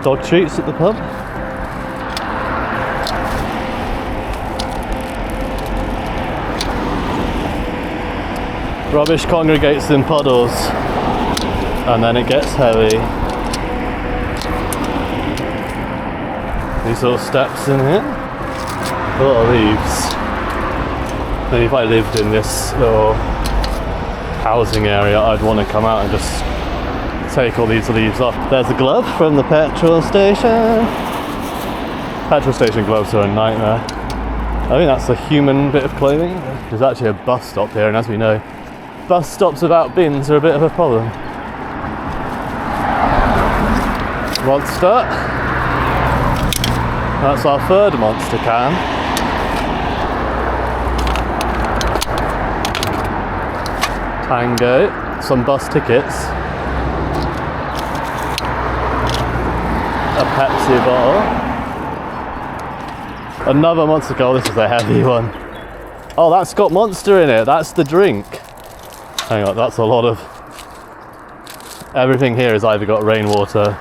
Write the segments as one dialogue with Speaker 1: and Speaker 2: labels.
Speaker 1: dog treats at the pub. Rubbish congregates in puddles and then it gets heavy. These little steps in here. A lot of leaves. Maybe if I lived in this little housing area, I'd want to come out and just take all these leaves off. There's a glove from the petrol station. Petrol station gloves are a nightmare. I think that's a human bit of clothing. There's actually a bus stop here, and as we know, bus stops without bins are a bit of a problem. Monster. That's our third monster can. Tango. Some bus tickets. A Pepsi bottle. Another Monster. Oh, this is a heavy one. Oh, that's got Monster in it. That's the drink. Hang on, that's a lot of... Everything here has either got rainwater.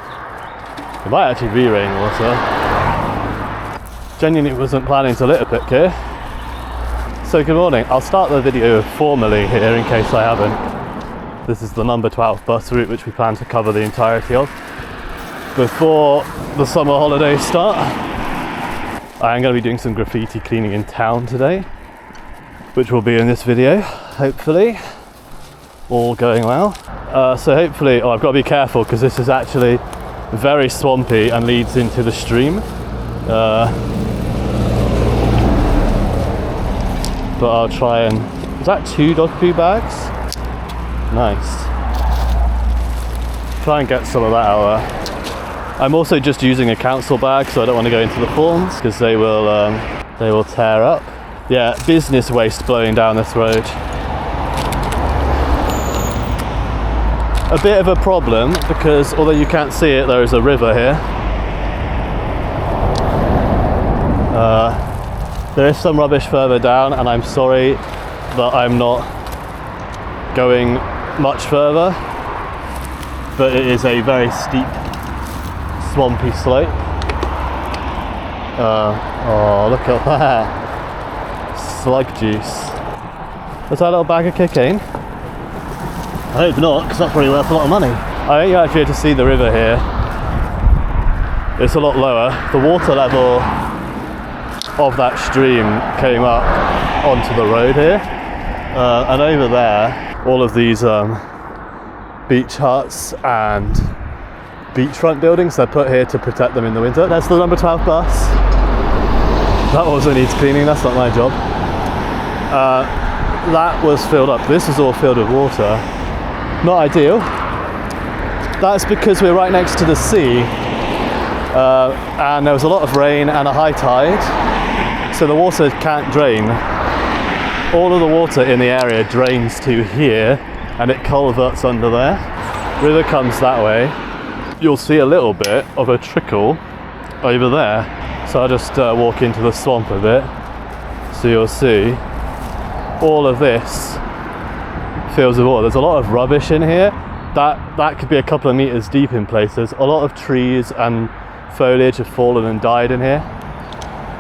Speaker 1: It might actually be rainwater. Genuinely wasn't planning to litter pick here. So good morning. I'll start the video formally here in case I haven't. This is the number 12 bus route which we plan to cover the entirety of before the summer holidays start. I am going to be doing some graffiti cleaning in town today, which will be in this video, hopefully. All going well. So hopefully, I've got to be careful because this is actually very swampy and leads into the stream. But I'll try and... Is that 2 dog poo bags? Nice. Try and get some of that out there. I'm also just using a council bag, so I don't want to go into the forms because they will tear up. Yeah, business waste blowing down this road. A bit of a problem because although you can't see it, there is a river here. There is some rubbish further down, and I'm sorry that I'm not going much further, but it is a very steep, swampy slope. Oh, look at that. Slug juice. Was that a little bag of cocaine? I hope not, because that's probably worth a lot of money. I think you're actually able to see the river here. It's a lot lower. The water level of that stream came up onto the road here. And over there, all of these beach huts and beachfront buildings, they're put here to protect them in the winter. That's the number 12 bus. That also needs cleaning, that's not my job. That was filled up. This is all filled with water. Not ideal. That's because we're right next to the sea, and there was a lot of rain and a high tide, so the water can't drain. All of the water in the area drains to here, and it culverts under there. River comes that way. You'll see a little bit of a trickle over there, so I'll just walk into the swamp a bit, so you'll see all of this fills with water. There's a lot of rubbish in here. That could be a couple of meters deep in places. A lot of trees and foliage have fallen and died in here.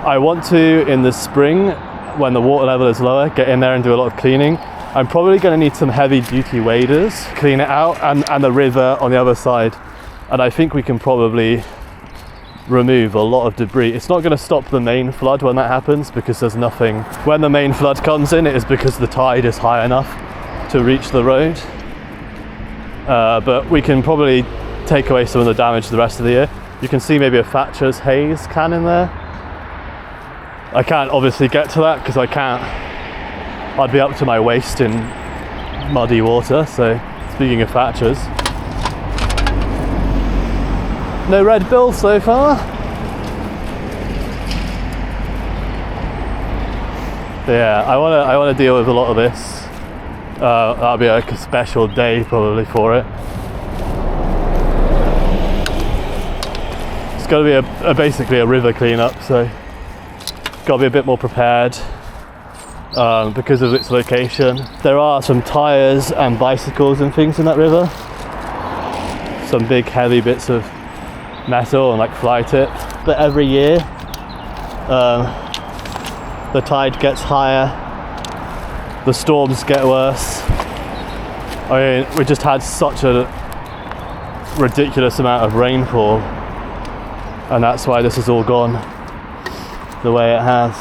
Speaker 1: I want to, in the spring, when the water level is lower, get in there and do a lot of cleaning. I'm probably going to need some heavy duty waders, clean it out, and the river on the other side. And I think we can probably remove a lot of debris. It's not going to stop the main flood when that happens, because there's nothing. When the main flood comes in, it is because the tide is high enough to reach the road. But we can probably take away some of the damage the rest of the year. You can see maybe a Thatcher's Haze can in there. I can't obviously get to that because I can't. I'd be up to my waist in muddy water. So speaking of Thatcher's, no red bill so far. But yeah, I want to deal with a lot of this. That'll be like a special day probably for it. It's got to be basically a river cleanup, so got to be a bit more prepared because of its location. There are some tyres and bicycles and things in that river. Some big heavy bits of metal and like fly tip. But every year the tide gets higher, the storms get worse. I mean, we just had such a ridiculous amount of rainfall, and that's why this has all gone the way it has.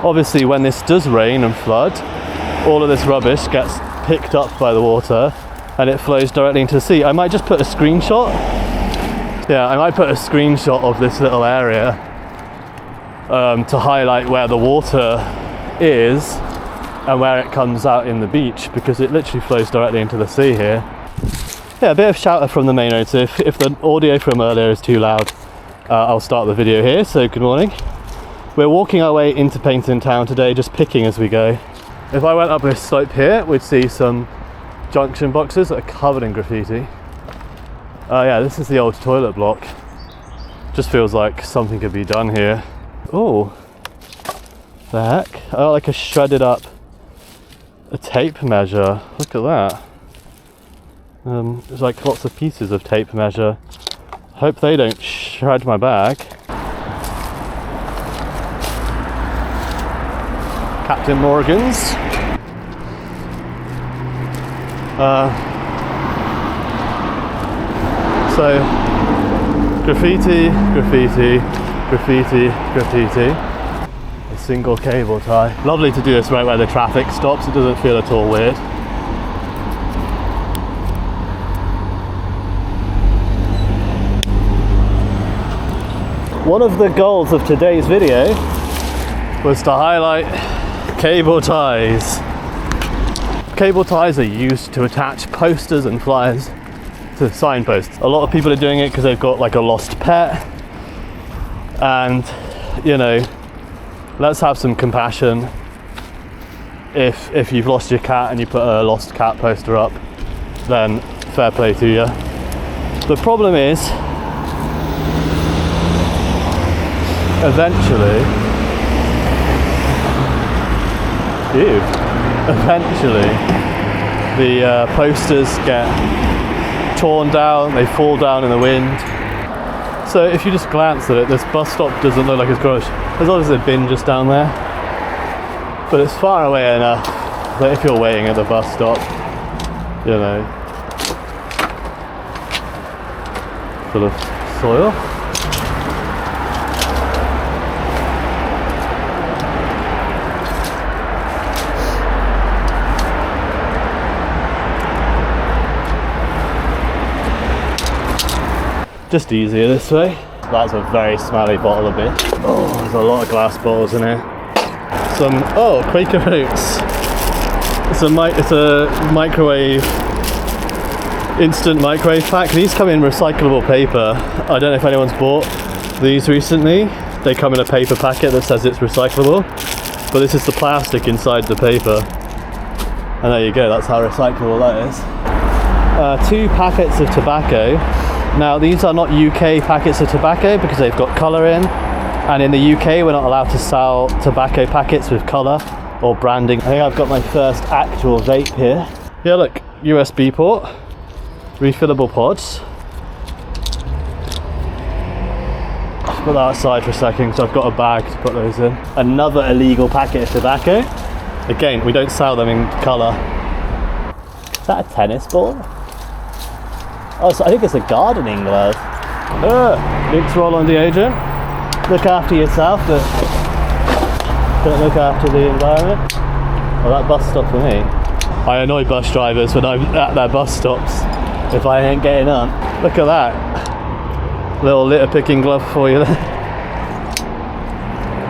Speaker 1: Obviously, when this does rain and flood, all of this rubbish gets picked up by the water and it flows directly into the sea. I might just put a screenshot. Yeah, I might put a screenshot of this little area to highlight where the water is and where it comes out in the beach, because it literally flows directly into the sea here. Yeah, a bit of shouter from the main road, so if the audio from earlier is too loud, I'll start the video here. So good morning. We're walking our way into Painting Town today, just picking as we go. If I went up this slope here, we'd see some junction boxes that are covered in graffiti. Yeah, this is the old toilet block. Just feels like something could be done here. Oh, the heck? Oh, like a shredded up a tape measure. Look at that. There's like lots of pieces of tape measure. Hope they don't shred my bag. Captain Morgan's. So graffiti, graffiti, graffiti, graffiti. A single cable tie. Lovely to do this right where the traffic stops. It doesn't feel at all weird. One of the goals of today's video was to highlight cable ties. Cable ties are used to attach posters and flyers to signposts. A lot of people are doing it because they've got like a lost pet, and you know, let's have some compassion. If you've lost your cat and you put a lost cat poster up, then fair play to you. The problem is, eventually the posters get torn down, they fall down in the wind. So if you just glance at it, this bus stop doesn't look like it's gross. There's obviously a bin just down there, but it's far away enough that if you're waiting at the bus stop, you know, full of soil. Just easier this way. That's a very smelly bottle of beer. Oh, there's a lot of glass bottles in here. Some, oh, Quaker Oats. It's a microwave, instant microwave pack. These come in recyclable paper. I don't know if anyone's bought these recently. They come in a paper packet that says it's recyclable, but this is the plastic inside the paper. And there you go, that's how recyclable that is. 2 packets of tobacco. Now these are not UK packets of tobacco because they've got colour in, and in the UK we're not allowed to sell tobacco packets with colour or branding. I think I've got my first actual vape here. Yeah, look, USB port, refillable pods. Just put that aside for a second because I've got a bag to put those in. Another illegal packet of tobacco. Again, we don't sell them in colour. Is that a tennis ball? Oh, so I think it's a gardening glove. It's roll on deodorant. Look after yourself, but don't look after the environment. Well, that bus stop for me. I annoy bus drivers when I'm at their bus stops if I ain't getting on. Look at that. Little litter picking glove for you there.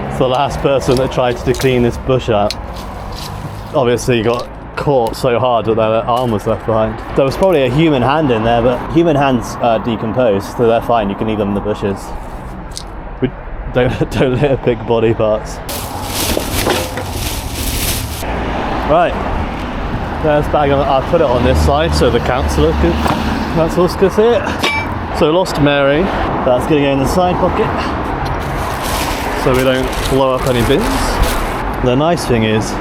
Speaker 1: It's the last person that tried to clean this bush out. Obviously got caught so hard that their arm was left behind. There was probably a human hand in there, but human hands decompose, so they're fine. You can leave them in the bushes. We don't litter pick body parts. Right, there's bag. I'll put it on this side so the councillors can see it. So lost Mary. That's going to go in the side pocket, so we don't blow up any bins. The nice thing is,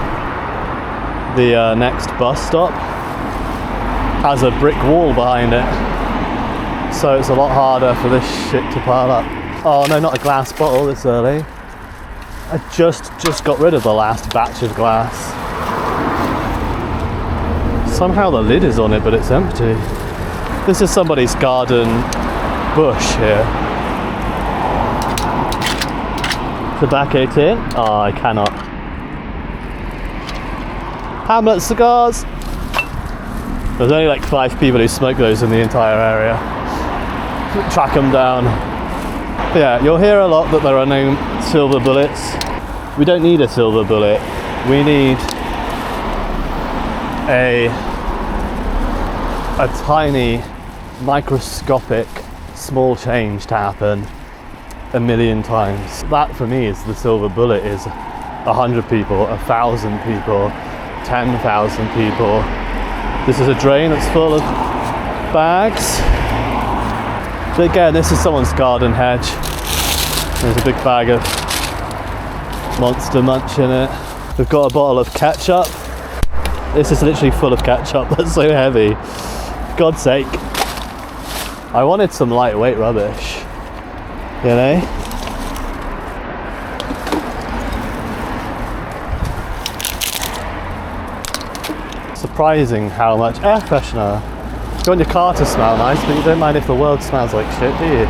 Speaker 1: the next bus stop has a brick wall behind it, So it's a lot harder for this shit to pile up. Oh no, not a glass bottle this early. I just got rid of the last batch of glass. Somehow the lid is on it, but it's empty. This is somebody's garden bush here. Tobacco tin? Oh, I cannot. Hamlet cigars! There's only like 5 people who smoke those in the entire area. Track them down. But yeah, you'll hear a lot that there are no silver bullets. We don't need a silver bullet. We need a tiny, microscopic, small change to happen 1,000,000 times. That for me is the silver bullet, is 100 people, 1,000 people, 10,000 people. This is a drain that's full of bags. But again, this is someone's garden hedge. There's a big bag of Monster Munch in it. We've got a bottle of ketchup. This is literally full of ketchup. That's so heavy. God's sake. I wanted some lightweight rubbish. You know? Surprising how much air freshener. You want your car to smell nice, but you don't mind if the world smells like shit, do you?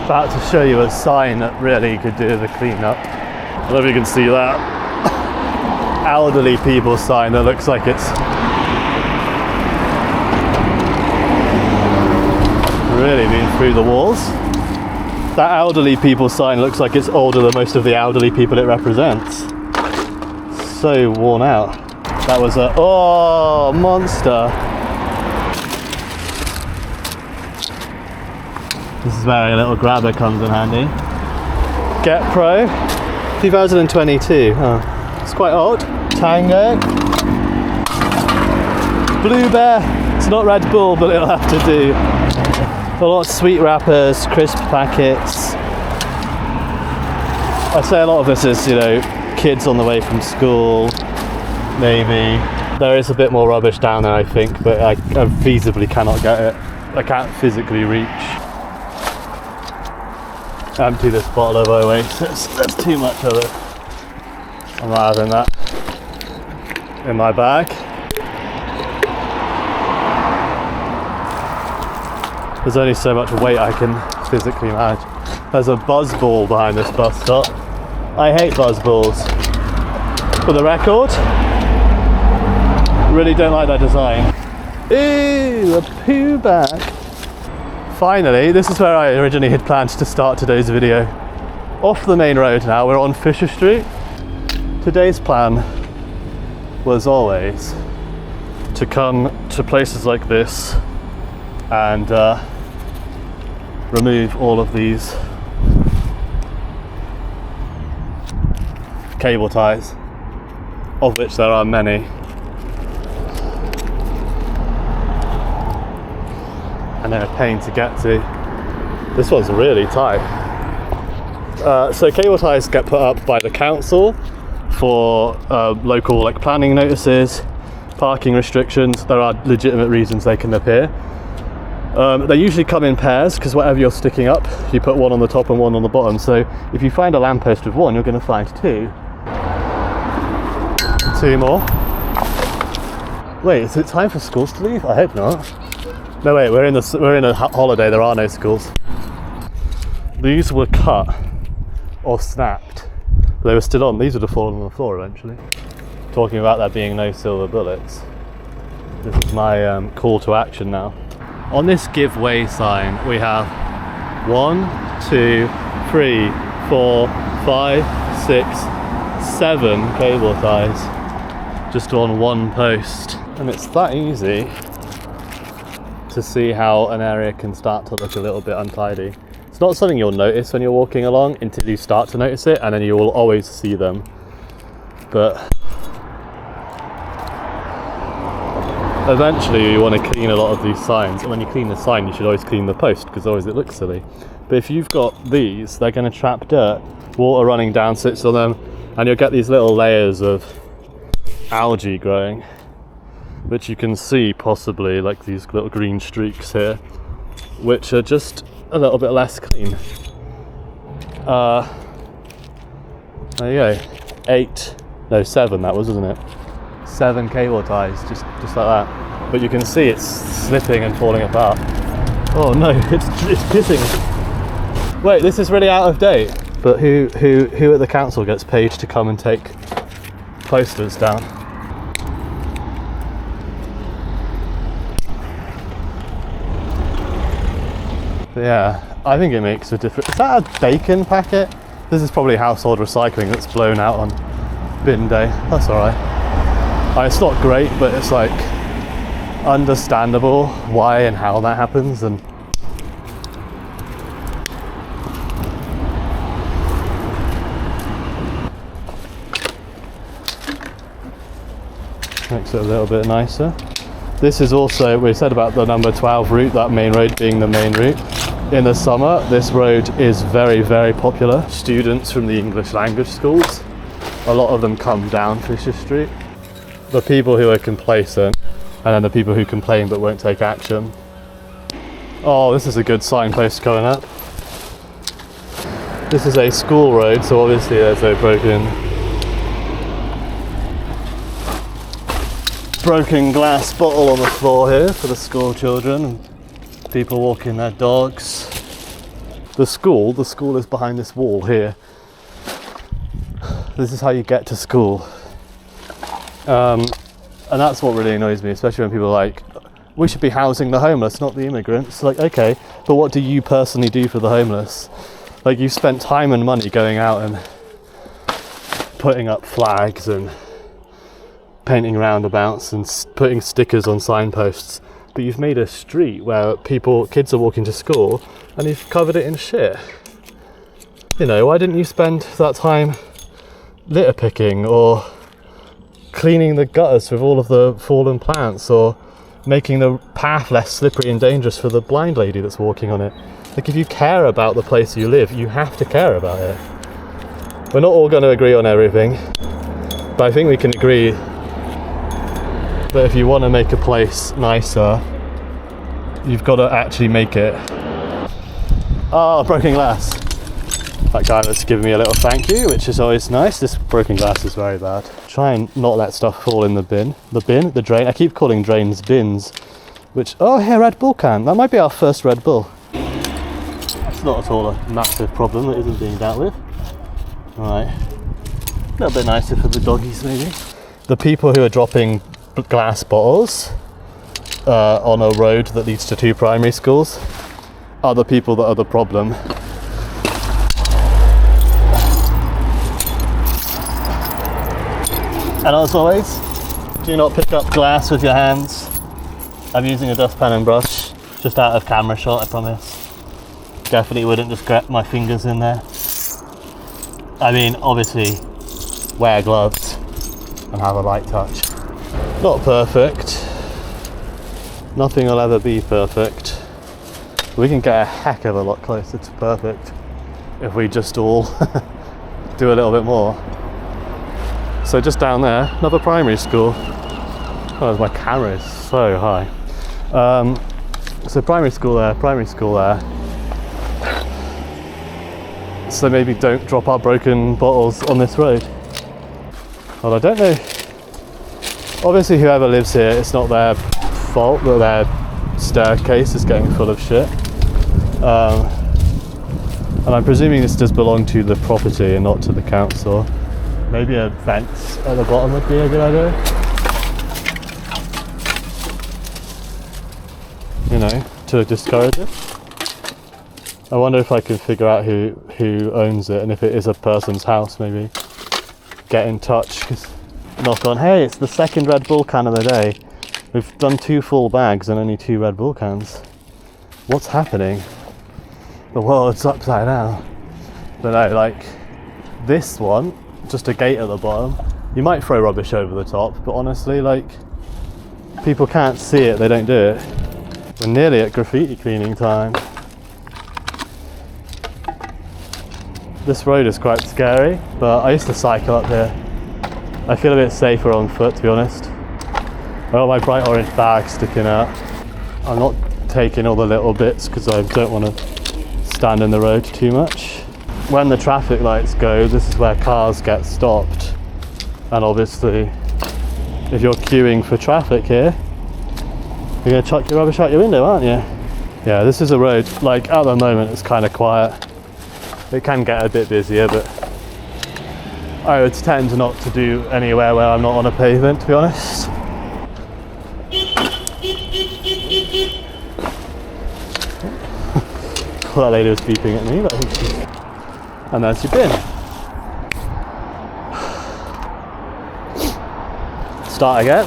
Speaker 1: About to show you a sign that really could do the clean-up. I don't know if you can see that. Elderly people sign that looks like it's really been through the walls. That elderly people sign looks like it's older than most of the elderly people it represents. So worn out. That was a, oh, monster. This is where a little grabber comes in handy. Get Pro, 2022. Oh, it's quite old. Tango. Blue Bear. It's not Red Bull, but it'll have to do. A lot of sweet wrappers, crisp packets. I say a lot of this is, you know, kids on the way from school, maybe. There is a bit more rubbish down there, I think, but I feasibly cannot get it. I can't physically reach. Empty this bottle of Oasis. There's too much of it. I'm not having that in my bag. There's only so much weight I can physically manage. There's a buzz ball behind this bus stop. I hate buzz balls. For the record, really don't like that design. Ooh, a poo bag. Finally, this is where I originally had planned to start today's video. Off the main road now, we're on Fisher Street. Today's plan was always to come to places like this and remove all of these cable ties, of which there are many. And they're a pain to get to. This one's really tight. So cable ties get put up by the council for local like planning notices, parking restrictions. There are legitimate reasons they can appear. They usually come in pairs because whatever you're sticking up, you put one on the top and one on the bottom. So if you find a lamppost with one, you're going to find two. Two more. Wait, is it time for schools to leave? I hope not. No wait, we're in a holiday. There are no schools. These were cut or snapped. They were still on. These would have fallen on the floor eventually. Talking about there being no silver bullets. This is my call to action now. On this give way sign, we have 1, 2, 3, 4, 5, 6, 7 cable ties just on one post. And it's that easy to see how an area can start to look a little bit untidy. It's not something you'll notice when you're walking along until you start to notice it, and then you will always see them. But eventually you want to clean a lot of these signs, and when you clean the sign you should always clean the post because otherwise it looks silly. But if you've got these, they're going to trap dirt, water running down sits on them, and you'll get these little layers of algae growing, which you can see possibly like these little green streaks here. which are just a little bit less clean. There you go. 7 that was, wasn't it? 7 cable ties, just like that. But you can see it's slipping and falling apart. Oh no, it's kissing. Wait, this is really out of date. But who at the council gets paid to come and take posters down? But yeah, I think it makes a difference. Is that a bacon packet? This is probably household recycling that's blown out on bin day. That's alright. It's not great, but it's like understandable why and how that happens. And makes it a little bit nicer. This is also, we said about the number 12 route, that main road being the main route. In the summer, this road is very, very popular. Students from the English language schools, a lot of them come down Fisher Street. The people who are complacent, and then the people who complain but won't take action. Oh, this is a good signpost coming up. This is a school road, so obviously there's a broken glass bottle on the floor here for the school children and people walking their dogs. The school is behind this wall here. This is how you get to school. And that's what really annoys me, especially when people are like, we should be housing the homeless, not the immigrants. Like, okay, but what do you personally do for the homeless? Like, you've spent time and money going out and putting up flags and painting roundabouts and putting stickers on signposts, but you've made a street where kids are walking to school and you've covered it in shit. You know, why didn't you spend that time litter picking or cleaning the gutters with all of the fallen plants or making the path less slippery and dangerous for the blind lady that's walking on it? Like, if you care about the place you live, you have to care about it. We're not all going to agree on everything, but I think we can agree that if you want to make a place nicer, you've got to actually make it. Oh, broken glass. That guy was giving me a little thank you, which is always nice. This broken glass is very bad. Try and not let stuff fall in the bin. The drain. I keep calling drains bins. Oh, here, Red Bull can. That might be our first Red Bull. It's not at all a massive problem that isn't being dealt with. Alright. A little bit nicer for the doggies, maybe. The people who are dropping glass bottles on a road that leads to 2 primary schools are the people that are the problem. And as always, do not pick up glass with your hands. I'm using a dustpan and brush, just out of camera shot, I promise. Definitely wouldn't just grab my fingers in there. I mean, obviously, wear gloves and have a light touch. Not perfect. Nothing will ever be perfect. We can get a heck of a lot closer to perfect if we just all do a little bit more. So just down there, another primary school. Oh, my camera is so high. So primary school there. So maybe don't drop our broken bottles on this road. Well, I don't know. Obviously, whoever lives here, it's not their fault that their staircase is getting full of shit. And I'm presuming this does belong to the property and not to the council. Maybe a fence at the bottom would be a good idea. You know, to discourage it. I wonder if I can figure out who owns it, and if it is a person's house, maybe get in touch. Knock on, hey, it's the second Red Bull can of the day. We've done 2 full bags and only 2 Red Bull cans. What's happening? The world's upside down. But no, like this one, just a gate at the bottom. You might throw rubbish over the top, but honestly, like, people can't see it, they don't do it. We're nearly at graffiti cleaning time. This road is quite scary, but I used to cycle up here. I feel a bit safer on foot, to be honest. I got my bright orange bag sticking out. I'm not take in all the little bits because I don't want to stand in the road too much. When the traffic lights go, this is where cars get stopped, and obviously if you're queuing for traffic here, you're going to chuck your rubbish out your window, aren't you? Yeah, this is a road, like at the moment it's kind of quiet. It can get a bit busier, but I would tend not to do anywhere where I'm not on a pavement, to be honest. Well, that lady was beeping at me, but I think she's... And there's your bin. Start again.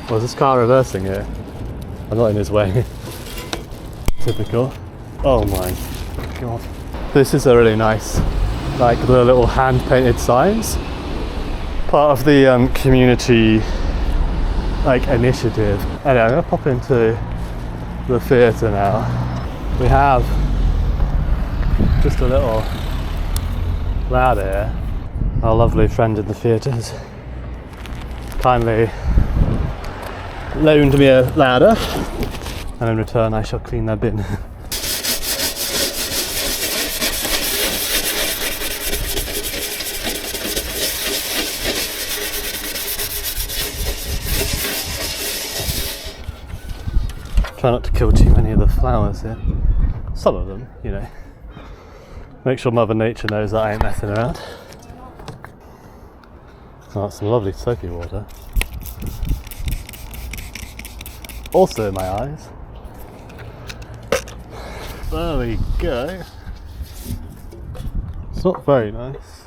Speaker 1: Was this car reversing here? I'm not in his way. Typical. Oh my god. This is a really nice, like the little hand painted signs. Part of the community like initiative. Anyway, I'm gonna pop into the theatre now. We have just a little lad here. Our lovely friend in the theatre has kindly loaned me a ladder, and in return I shall clean their bin. Try not to kill too many of the flowers here. Some of them, you know. Make sure Mother Nature knows that I ain't messing around. Oh, that's some lovely soapy water. Also in my eyes. There we go. It's not very nice,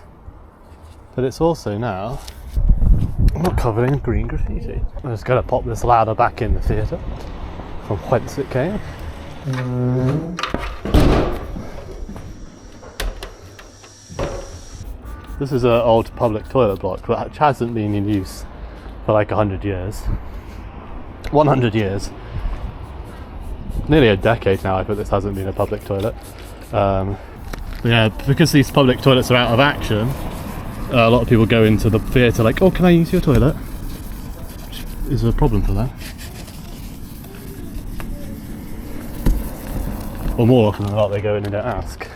Speaker 1: but it's also now not covered in green graffiti. I'm just going to pop this ladder back in the theatre from whence it came. This is an old public toilet block which hasn't been in use for like 100 years. 100 years. Nearly a decade now, I bet this hasn't been a public toilet. Yeah, because these public toilets are out of action, a lot of people go into the theatre like, oh, can I use your toilet? Which is a problem for them. Or more often than not, they go in and don't ask.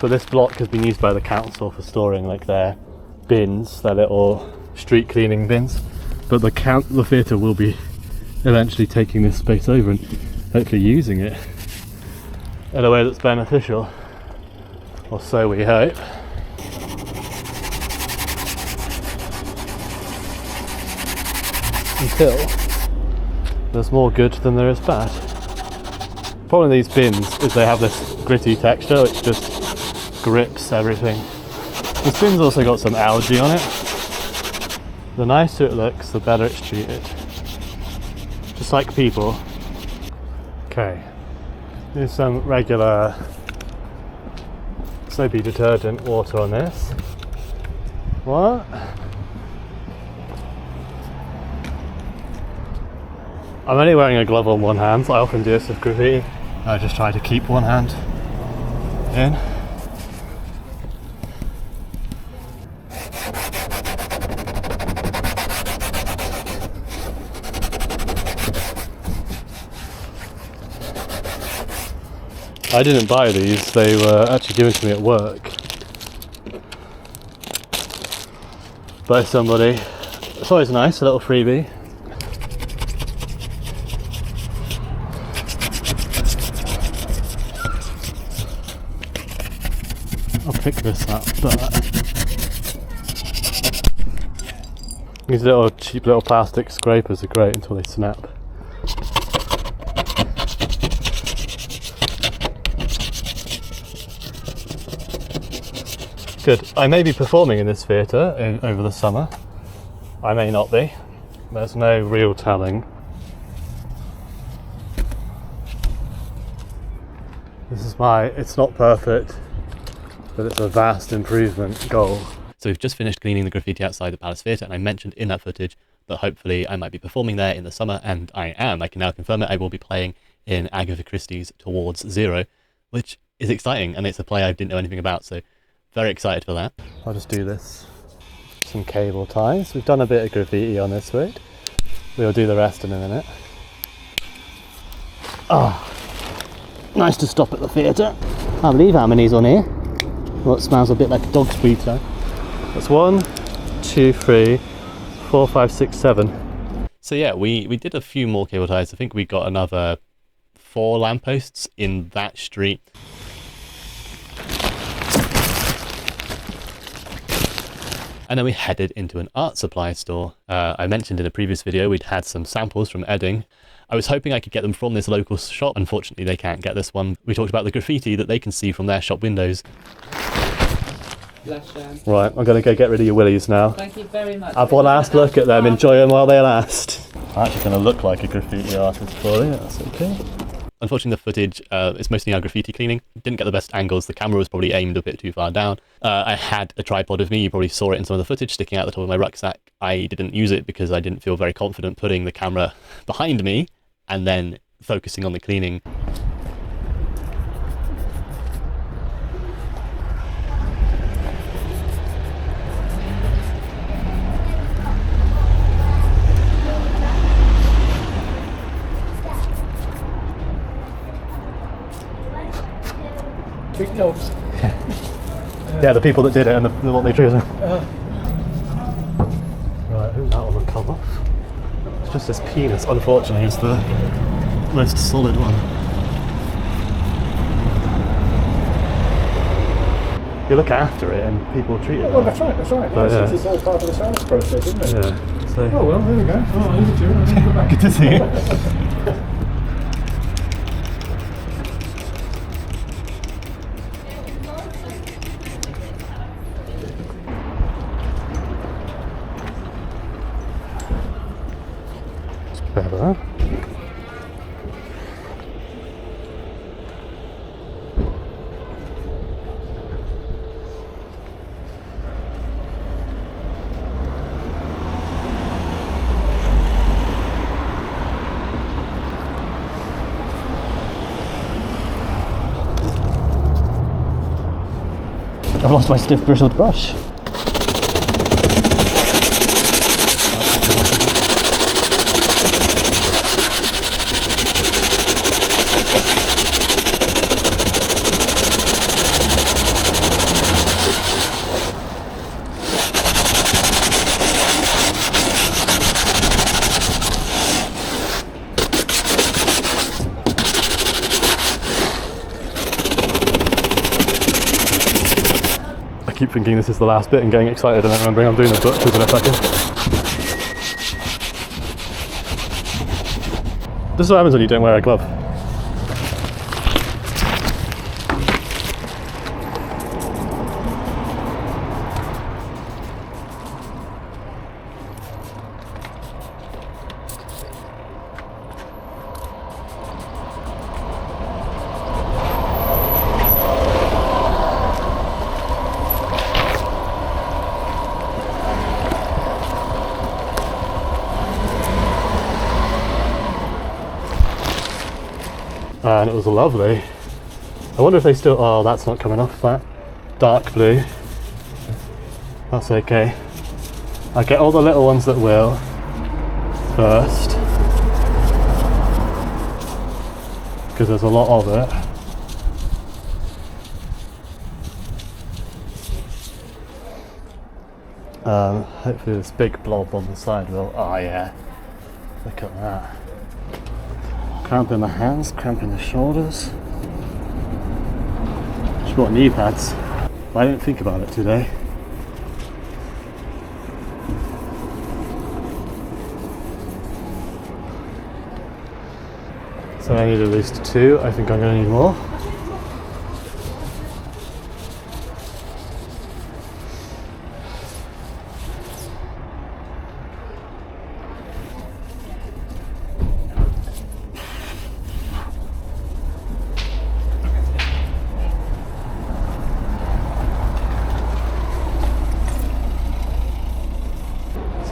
Speaker 1: But this block has been used by the council for storing like their bins, their little street cleaning bins. But the theatre will be eventually taking this space over and hopefully using it in a way that's beneficial, or so we hope. Until there's more good than there is bad. The problem with these bins is they have this gritty texture which just grips everything. This bin's also got some algae on it. The nicer it looks, the better it's treated. Just like people. Okay, here's some regular soapy detergent water on this. What? I'm only wearing a glove on one hand, so I often do this with graffiti. I just try to keep one hand in. I didn't buy these, they were actually given to me at work by somebody. It's always nice, a little freebie. I'll pick this up, but these little cheap little plastic scrapers are great until they snap. Good. I may be performing in this theatre over the summer. I may not be. There's no real telling. This is it's not perfect, but it's a vast improvement goal.
Speaker 2: So we've just finished cleaning the graffiti outside the Palace Theatre, and I mentioned in that footage that hopefully I might be performing there in the summer, and I am. I can now confirm it. I will be playing in Agatha Christie's Towards Zero, which is exciting, and it's a play I didn't know anything about, so very excited for that.
Speaker 1: I'll just do this. Some cable ties. We've done a bit of graffiti on this road. We'll do the rest in a minute. Oh, nice to stop at the theatre. I can't believe how many's on here. Well, it smells a bit like a dog's food though. That's 1, 2, 3, 4, 5, 6, 7.
Speaker 2: So yeah, we did a few more cable ties. I think we got another 4 lampposts in that street. And then we headed into an art supply store. I mentioned in a previous video we'd had some samples from Edding. I was hoping I could get them from this local shop. Unfortunately, they can't get this one. We talked about the graffiti that they can see from their shop windows.
Speaker 1: Right, I'm going to go get rid of your willies now.
Speaker 3: Thank you very much.
Speaker 1: Have one last look at them, enjoy them while they last. I'm actually going to look like a graffiti artist for you, that's okay.
Speaker 2: Unfortunately, the footage is mostly now graffiti cleaning. Didn't get the best angles. The camera was probably aimed a bit too far down. I had a tripod with me. You probably saw it in some of the footage sticking out the top of my rucksack. I didn't use it because I didn't feel very confident putting the camera behind me and then focusing on the cleaning.
Speaker 3: Big dogs.
Speaker 1: Yeah, the people that did it and what they drew. Right, I think that one will come off. It's just this penis, unfortunately, is the most solid one. You look after it and people treat it.
Speaker 3: Well, that's right.
Speaker 1: But,
Speaker 3: Yes, it's all part of the sales process, isn't it?
Speaker 1: Yeah. So.
Speaker 3: Oh well, there we go. Oh, I'll leave it to you. I'll go back.
Speaker 1: Good to see you. Better. I've lost my stiff bristled brush. I keep thinking this is the last bit and getting excited and then remembering I'm doing the butchers in a second. This is what happens when you don't wear a glove. And it was lovely. I wonder if they still, oh, that's not coming off, that dark blue. That's okay. I'll get all the little ones that will first, because there's a lot of it. Hopefully this big blob on the side will, oh yeah, look at that. Cramp in the hands, cramp in the shoulders. Just bought knee pads. I didn't think about it today. So I need at least 2. I think I'm going to need more.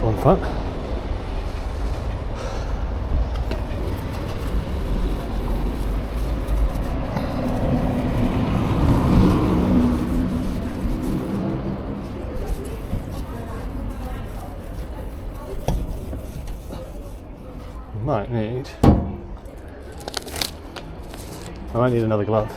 Speaker 1: One front. might need another glove.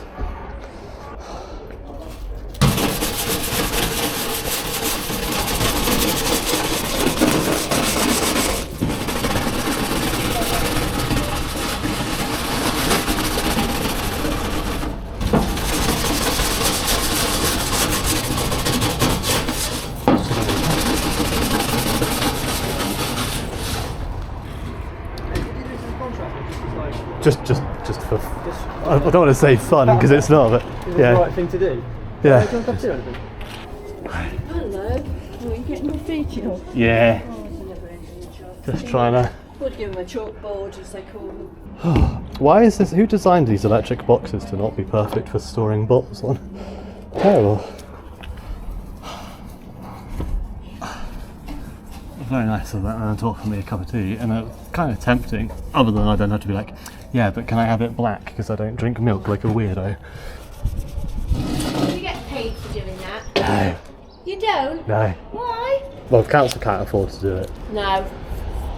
Speaker 1: Just for. I don't want to say fun because it's not, but yeah.
Speaker 4: The right thing to do.
Speaker 1: Yeah.
Speaker 4: Do you want a cup of tea or anything?
Speaker 5: Hello. Oh, you getting your feet off?
Speaker 1: Yeah.
Speaker 5: Oh, it's a never-ending job.
Speaker 1: Just trying to.
Speaker 5: Would give them a chalkboard, as they call them.
Speaker 1: Why is this? Who designed these electric boxes to not be perfect for storing bottles on? Terrible. Very nice of that man to offer me a cup of tea, and it's kind of tempting. Other than I don't have to be like, yeah, but can I have it black because I don't drink milk like a weirdo.
Speaker 5: Do you get paid for doing that?
Speaker 1: No.
Speaker 5: You don't?
Speaker 1: No.
Speaker 5: Why?
Speaker 1: Well, council can't afford to do it.
Speaker 5: No.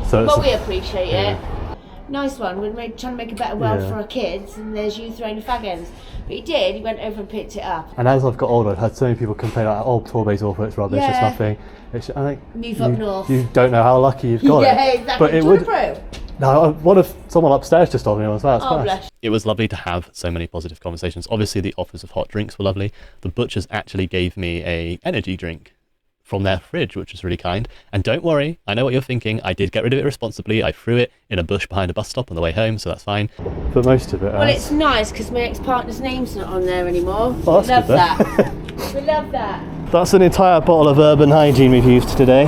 Speaker 1: So
Speaker 5: But
Speaker 1: it's,
Speaker 5: we appreciate
Speaker 1: yeah.
Speaker 5: it. Nice one. We're trying to make a better world
Speaker 1: Yeah.
Speaker 5: for our kids, and there's you throwing the fag ends. But he did. He went over and picked it up.
Speaker 1: and as I've got older, I've had so many people complain like, oh, Torbay's awful, it's rubbish, it's
Speaker 5: Yeah.
Speaker 1: nothing. It's, I think
Speaker 5: Move up north.
Speaker 1: You don't know how lucky you've got
Speaker 5: Yeah,
Speaker 1: it.
Speaker 5: exactly.
Speaker 1: But it
Speaker 5: Do you want
Speaker 1: would.
Speaker 5: a brew?
Speaker 1: No, what if someone upstairs just told me as well? It's
Speaker 5: Oh,
Speaker 1: nice.
Speaker 5: bless.
Speaker 2: It was lovely to have so many positive conversations. Obviously, the offers of hot drinks were lovely. The butchers actually gave me a energy drink from their fridge, which was really kind. And don't worry, I know what you're thinking. I did get rid of it responsibly. I threw it in a bush behind a bus stop on the way home, so that's fine.
Speaker 1: But most of it.
Speaker 5: Well, it's nice because my ex-partner's name's not on there anymore.
Speaker 1: Oh, that's
Speaker 5: we love
Speaker 1: good,
Speaker 5: that. We love that.
Speaker 1: That's an entire bottle of Urban Hygiene we've used today.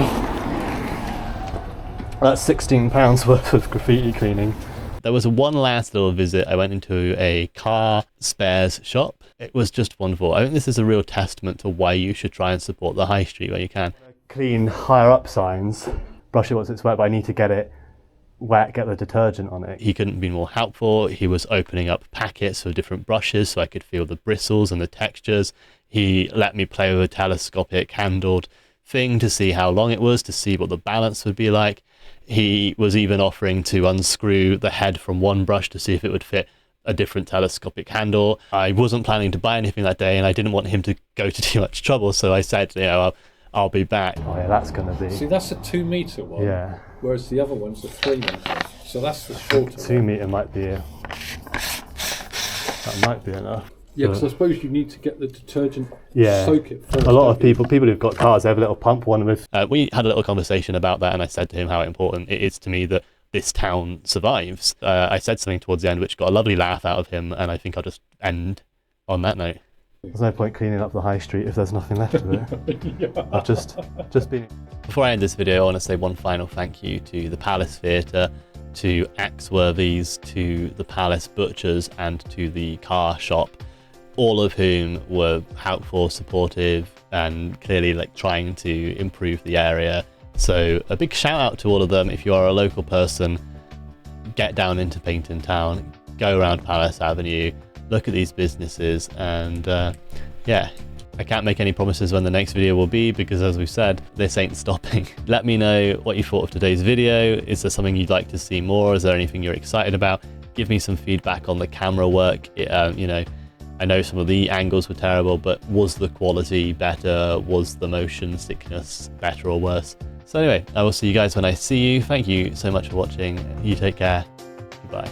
Speaker 1: That's £16 worth of graffiti cleaning.
Speaker 2: There was one last little visit. I went into a car spares shop. It was just wonderful. I think this is a real testament to why you should try and support the high street where you can.
Speaker 1: Clean higher up signs. Brush it once it's wet, but I need to get it wet, get the detergent on it.
Speaker 2: He couldn't be more helpful. He was opening up packets of different brushes so I could feel the bristles and the textures. He let me play with a telescopic handled thing to see how long it was, to see what the balance would be like. He was even offering to unscrew the head from one brush to see if it would fit a different telescopic handle. I wasn't planning to buy anything that day and I didn't want him to go to too much trouble, so I said, you know, I'll be back.
Speaker 1: Oh yeah, that's going to be.
Speaker 3: See, that's a 2 metre one.
Speaker 1: Yeah.
Speaker 3: Whereas the other one's a 3 metre. So that's the shorter
Speaker 1: 2
Speaker 3: one.
Speaker 1: metre might be that might be enough.
Speaker 3: Yeah, because I suppose you need to get the detergent,
Speaker 1: Yeah.
Speaker 3: soak it first.
Speaker 1: A lot of
Speaker 3: don't you?
Speaker 1: people who've got cars, they have a little pump, one with.
Speaker 2: We had a little conversation about that and I said to him how important it is to me that this town survives. I said something towards the end which got a lovely laugh out of him, and I think I'll just end on that note.
Speaker 1: There's no point cleaning up the high street if there's nothing left of it.
Speaker 3: Yeah.
Speaker 1: I've just been.
Speaker 2: Before I end this video, I want to say one final thank you to the Palace Theatre, to Axworthies, to the Palace Butchers, and to the car shop, all of whom were helpful, supportive, and clearly like trying to improve the area. So a big shout out to all of them. If you are a local person, get down into Painton Town, go around Palace Avenue, look at these businesses, and yeah, I can't make any promises when the next video will be because, as we said, this ain't stopping. Let me know what you thought of today's video. Is there something you'd like to see more? Is there anything you're excited about? Give me some feedback on the camera work. You know, I know some of the angles were terrible, but was the quality better? Was the motion sickness better or worse? So anyway, I will see you guys when I see you. Thank you so much for watching. You take care. Goodbye.